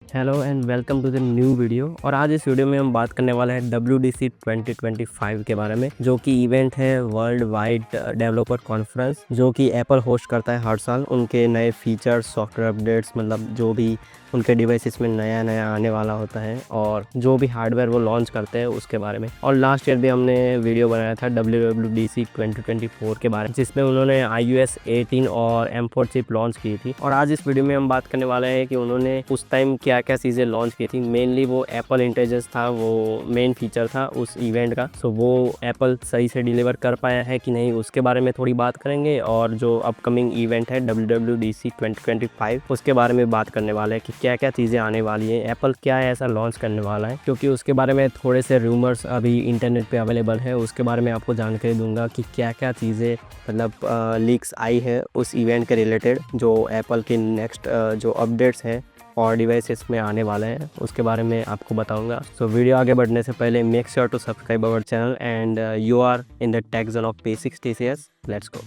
Hello and welcome to the new video. और आज इस वीडियो में हम बात करने वाले हैं WDC 2025 के बारे में, जो कि इवेंट है वर्ल्ड वाइड डेवलपर कॉन्फ्रेंस, जो कि एप्पल होस्ट करता है हर साल। उनके नए फीचर्स, सॉफ्टवेयर अपडेट्स, मतलब जो भी उनके डिवाइसेस में नया नया आने वाला होता है और जो भी हार्डवेयर वो लॉन्च करते हैं उसके बारे में। और लास्ट ईयर भी हमने वीडियो बनाया था WWDC 2024 के बारे में, जिसमें उन्होंने iOS 18 और M4 चिप लॉन्च की थी। और आज इस वीडियो में हम बात करने वाले हैं कि उन्होंने उस टाइम क्या क्या चीज़ें लॉन्च की थी। मेनली वो एप्पल इंटेलिजेंस था, वो मेन फीचर था उस इवेंट का। सो वो एप्पल सही से डिलीवर कर पाया है कि नहीं, उसके बारे में थोड़ी बात करेंगे। और जो अपकमिंग इवेंट है WWDC 2025, उसके बारे में बात करने वाले हैं कि क्या क्या चीज़ें आने वाली है, एप्पल क्या ऐसा लॉन्च करने वाला है, क्योंकि उसके बारे में थोड़े से रूमर्स अभी इंटरनेट पे अवेलेबल है। उसके बारे में आपको जानकारी दूंगा कि क्या क्या चीज़ें मतलब लीक्स आई है उस इवेंट के रिलेटेड, जो एप्पल की नेक्स्ट जो अपडेट्स हैं और डिवाइसेस में आने वाले हैं, उसके बारे में आपको बताऊंगा। सो वीडियो आगे बढ़ने से पहले make sure to subscribe our channel and you are in the tech zone of P6 TCS। Let's go.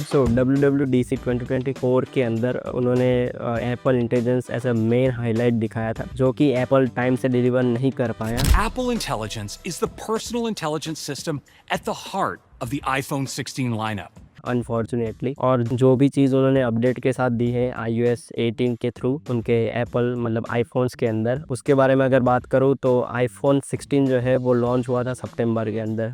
So WWDC 2024 के अंदर उन्होंने Apple intelligence as a main highlight दिखाया था, जो कि एप्पल टाइम से डिलीवर नहीं कर पाया। Apple Intelligence is the personal intelligence system at the heart of the iPhone 16 lineup. Unfortunately, और जो भी चीज़ उन्होंने अपडेट के साथ दी है iOS 18 के थ्रू उनके एप्पल मतलब आईफोन्स के अंदर, उसके बारे में अगर बात करूँ तो iPhone 16 जो है वो लॉन्च हुआ था सितंबर के अंदर,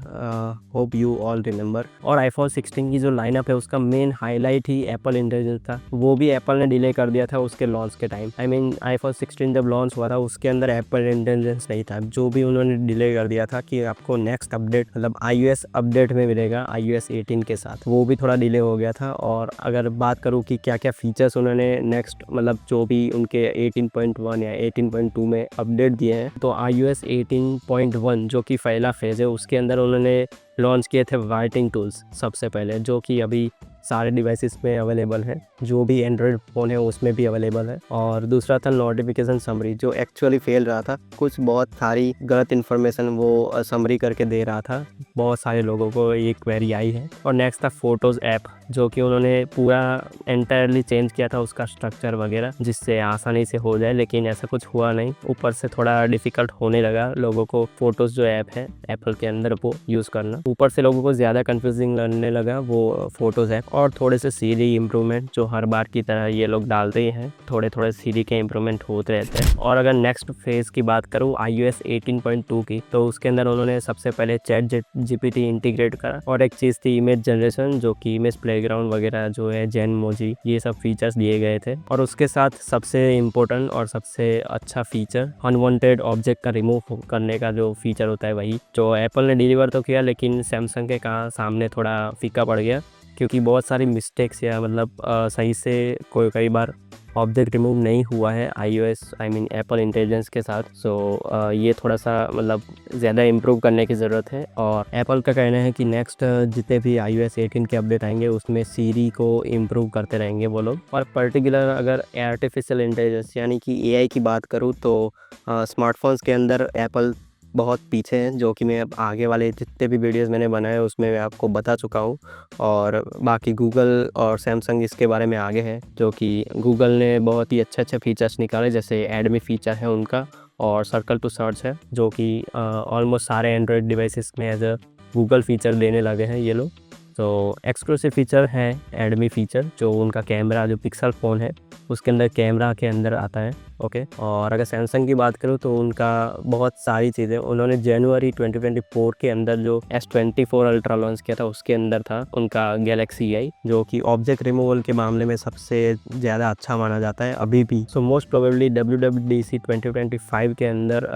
होप यू ऑल रिमेंबर। और iPhone 16 की जो लाइनअप है उसका मेन हाईलाइट ही एप्पल इंटेलिजेंस था। वो भी एप्पल ने डिले कर दिया था उसके लॉन्च के टाइम। आई मीन iPhone 16 जब लॉन्च हुआ था उसके अंदर एप्पल इंटेलिजेंस नहीं था, जो भी उन्होंने डिले कर दिया था कि आपको नेक्स्ट अपडेट मतलब iOS अपडेट में मिलेगा iOS 18 के साथ, वो भी थोड़ा डिले हो गया था। और अगर बात करूँ कि क्या क्या फीचर्स उन्होंने नेक्स्ट मतलब जो भी उनके 18.1 या 18.2 में अपडेट दिए हैं, तो iOS 18.1 जो कि पहला फेज़ है उसके अंदर उन्होंने लॉन्च किए थे राइटिंग टूल्स सबसे पहले, जो कि अभी सारे डिवाइसेस में अवेलेबल है, जो भी एंड्रॉयड फ़ोन है उसमें भी अवेलेबल है। और दूसरा था नोटिफिकेशन समरी, जो एक्चुअली फेल रहा था, कुछ बहुत सारी गलत इन्फॉर्मेशन वो समरी करके दे रहा था, बहुत सारे लोगों को ये क्वेरी आई है। और नेक्स्ट था फ़ोटोज़ ऐप, जो कि उन्होंने पूरा एंटायरली चेंज किया था उसका स्ट्रक्चर वगैरह, जिससे आसानी से हो जाए, लेकिन ऐसा कुछ हुआ नहीं। ऊपर से थोड़ा डिफ़िकल्ट होने लगा लोगों को फ़ोटोज़ जो ऐप है एप्पल के अंदर वो यूज़ करना। ऊपर से लोगों को ज़्यादा कंफ्यूजिंग लगने लगा वो फ़ोटोज़ ऐप। और थोड़े से सीरी इम्प्रूवमेंट जो हर बार की तरह ये लोग डालते ही हैं, थोड़े थोड़े सीरी के इम्प्रूवमेंट होते रहते हैं। और अगर नेक्स्ट फेज़ की बात करूँ iOS 18.2 की, तो उसके अंदर उन्होंने सबसे पहले चैट GPT इंटीग्रेट करा। और एक चीज़ थी इमेज जनरेशन, जो कि इमेज प्लेग्राउंड वगैरह जो है, जेनमोजी, ये सब फीचर्स दिए गए थे। और उसके साथ सबसे इम्पोर्टेंट और सबसे अच्छा फीचर अनवांटेड ऑब्जेक्ट का रिमूव करने का जो फीचर होता है, वही जो एप्पल ने डिलीवर तो किया, लेकिन सैमसंग के सामने थोड़ा फीका पड़ गया, क्योंकि बहुत सारी मिस्टेक्स या मतलब सही से कई बार ऑब्जेक्ट रिमूव नहीं हुआ है एप्पल इंटेलिजेंस के साथ। सो ये थोड़ा सा मतलब ज़्यादा इम्प्रूव करने की ज़रूरत है। और एप्पल का कहना है कि नेक्स्ट जितने भी iOS 18 के अपडेट आएंगे उसमें सीरी को इम्प्रूव करते रहेंगे वो लोग। और पर्टिकुलर अगर आर्टिफिशियल इंटेलिजेंस यानी कि AI की बात करूँ तो स्मार्टफोन्स के अंदर एप्पल बहुत पीछे हैं, जो कि मैं अब आगे वाले जितने भी वीडियोस मैंने बनाए उसमें मैं आपको बता चुका हूँ। और बाकी गूगल और सैमसंग इसके बारे में आगे है, जो कि गूगल ने बहुत ही अच्छे अच्छे फीचर्स निकाले, जैसे एडमी फीचर है उनका, और सर्कल टू सर्च है, जो कि ऑलमोस्ट सारे एंड्रॉयड डिवाइसेस में एज अ गूगल फीचर देने लगे हैं ये लोग। तो एक्सक्लूसिव फीचर है एडमी फीचर, जो उनका कैमरा, जो पिक्सल फ़ोन है उसके अंदर कैमरा के अंदर आता है। ओके। और अगर सैमसंग की बात करूँ तो उनका बहुत सारी चीज़ें उन्होंने जनवरी 2024 के अंदर जो S24 अल्ट्रा लॉन्च किया था उसके अंदर था उनका गैलेक्सी आई, जो कि ऑब्जेक्ट रिमूवल के मामले में सबसे ज़्यादा अच्छा माना जाता है अभी भी। सो मोस्ट प्रोबेबली WWDC 2025 के अंदर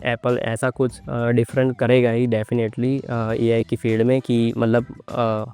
एप्पल ऐसा कुछ डिफरेंट करेगा ही डेफिनेटली AI की फील्ड में, कि मतलब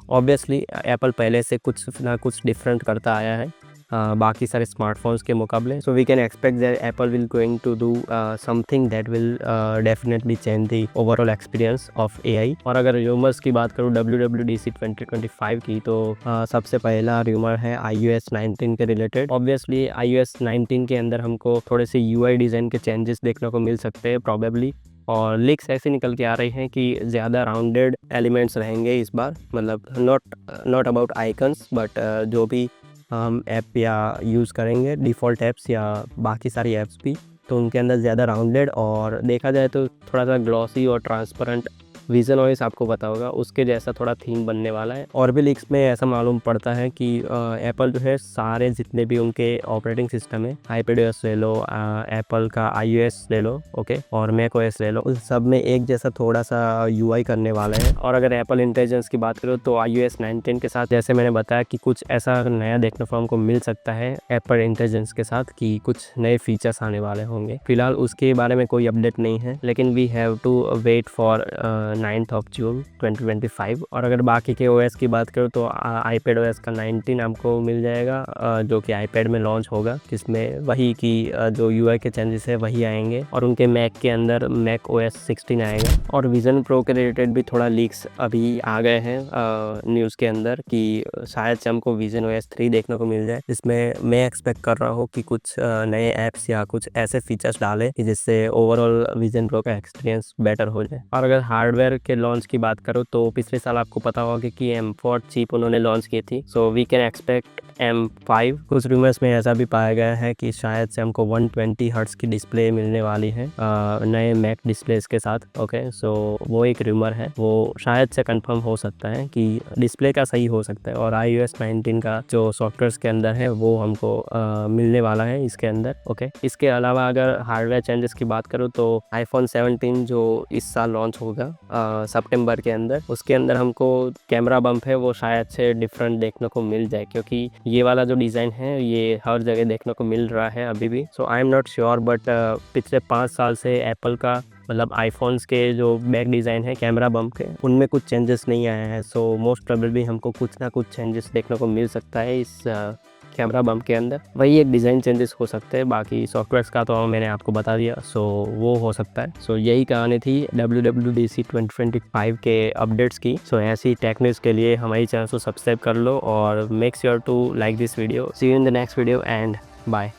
ऑब्वियसली एप्पल पहले से कुछ ना कुछ डिफरेंट करता आया है बाकी सारे स्मार्टफोन्स के मुकाबले। So we can expect that Apple will going to do something that will definitely change the overall experience of AI। और अगर र्यूमर्स की बात करूँ WWDC 2025 की, तो सबसे पहला र्यूमर है iOS 19 के रिलेटेड। ऑब्वियसली iOS 19 के अंदर हमको थोड़े से UI डिज़ाइन के चेंजेस देखने को मिल सकते हैं प्रॉबेबली। और लीक्स ऐसे निकल के आ रही हैं कि ज़्यादा राउंडेड एलिमेंट्स रहेंगे इस बार, मतलब नॉट अबाउट आइकन्स बट जो भी हम ऐप या यूज़ करेंगे, डिफ़ॉल्ट ऐप्स या बाकी सारी ऐप्स भी, तो उनके अंदर ज़्यादा राउंडेड और देखा जाए तो थोड़ा सा ग्लॉसी और ट्रांसपेरेंट विज़न ओएस आपको पता होगा, उसके जैसा थोड़ा थीम बनने वाला है। और भी लीक्स में ऐसा मालूम पड़ता है कि एप्पल जो है सारे जितने भी उनके ऑपरेटिंग सिस्टम है, iPadOS ले लो, एप्पल का iOS ले लो, ओके, और macOS ले लो, उन सब में एक जैसा थोड़ा सा UI करने वाला है। और अगर एप्पल इंटेलिजेंस की बात करो तो iOS 19 के साथ जैसे मैंने बताया कि कुछ ऐसा नया देखने को हमको मिल सकता है एप्पल इंटेलिजेंस के साथ कि कुछ नए फीचर्स आने वाले होंगे। फिलहाल उसके बारे में कोई अपडेट नहीं है, लेकिन we have to wait for 9th of June 2025। और अगर बाकी के OS की बात करूँ तो iPadOS का 19 आपको मिल जाएगा, जो कि iPad में लॉन्च होगा, जिसमें वही की जो UI के चेंजेस है वही आएंगे, और उनके मैक के अंदर macOS 16 आएगा। और विजन प्रो के रिलेटेड भी थोड़ा लीक्स अभी आ गए हैं न्यूज़ के अंदर कि शायद से हमको विजन OS 3 देखने को मिल जाए, जिसमें मैं एक्सपेक्ट कर रहा हूँ कि कुछ नए ऐप्स या कुछ ऐसे फीचर्स डालें कि जिससे ओवरऑल विजन प्रो का एक्सपीरियंस बेटर हो जाए। और अगर हार्डवेयर के लॉन्च की बात करो तो पिछले साल आपको पता होगा कि M4 चिप उन्होंने लॉन्च की थी, सो वी कैन एक्सपेक्ट M5। कुछ रूमर्स में ऐसा भी पाया गया है कि शायद से हमको 120 हर्ट्ज की डिस्प्ले मिलने वाली है नए मैक डिस्प्लेस के साथ, ओके, सो वो एक रूमर है, वो शायद से कंफर्म हो सकता है कि डिस्प्ले का सही हो सकता है। और iOS 19 का जो सॉफ्टवेयर के अंदर है वो हमको मिलने वाला है इसके अंदर, ओके। इसके अलावा अगर हार्डवेयर चेंजेस की बात करूँ तो iPhone 17 जो इस साल लॉन्च होगा सितंबर के अंदर, उसके अंदर हमको कैमरा बम्प है वो शायद से डिफरेंट देखने को मिल जाए, क्योंकि ये वाला जो डिज़ाइन है ये हर जगह देखने को मिल रहा है अभी भी। So I am not sure, but पिछले 5 साल से एप्पल का मतलब आईफोन्स के जो बैक डिज़ाइन है कैमरा बम्प के, उनमें कुछ चेंजेस नहीं आए हैं। सो मोस्ट प्रोबेबली हमको कुछ ना कुछ चेंजेस देखने को मिल सकता है इस कैमरा बम्प के अंदर। वही एक डिज़ाइन चेंजेस हो सकते हैं, बाकी सॉफ्टवेयर्स का तो मैंने आपको बता दिया, सो वो हो सकता है। सो यही कहानी थी WWDC 2025 के अपडेट्स की। सो ऐसी टेक न्यूज़ के लिए हमारी चैनल को सब्सक्राइब कर लो और make sure to like this video. See you in the next video and bye.